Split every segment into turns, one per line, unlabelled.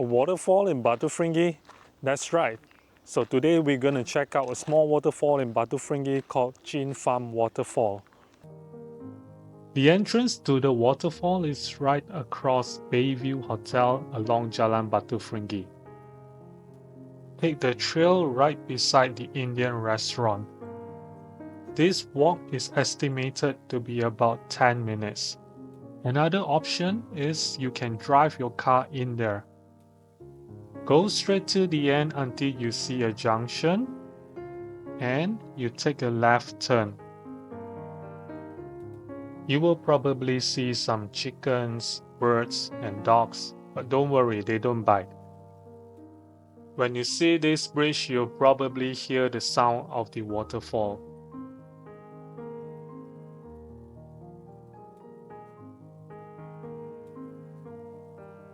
A waterfall in Batu Ferringhi? That's right. So today we're going to check out a small waterfall in Batu Ferringhi called Chin Farm Waterfall. The entrance to the waterfall is right across Bayview Hotel along Jalan Batu Ferringhi. Take the trail right beside the Indian restaurant. This walk is estimated to be about 10 minutes. Another option is you can drive your car in there. Go straight to the end until you see a junction and you take a left turn. You will probably see some chickens, birds, and dogs, but don't worry, they don't bite. When you see this bridge, you'll probably hear the sound of the waterfall.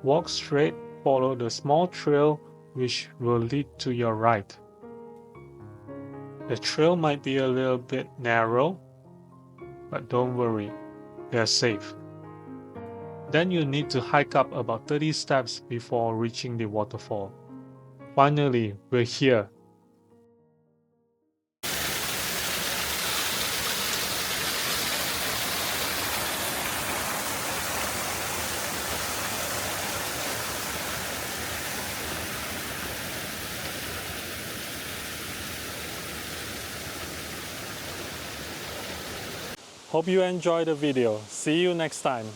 Walk straight, follow the small trail which will lead to your right. The trail might be a little bit narrow, but don't worry, they're safe. Then you need to hike up about 30 steps before reaching the waterfall. Finally, we're here. Hope you enjoyed the video. See you next time.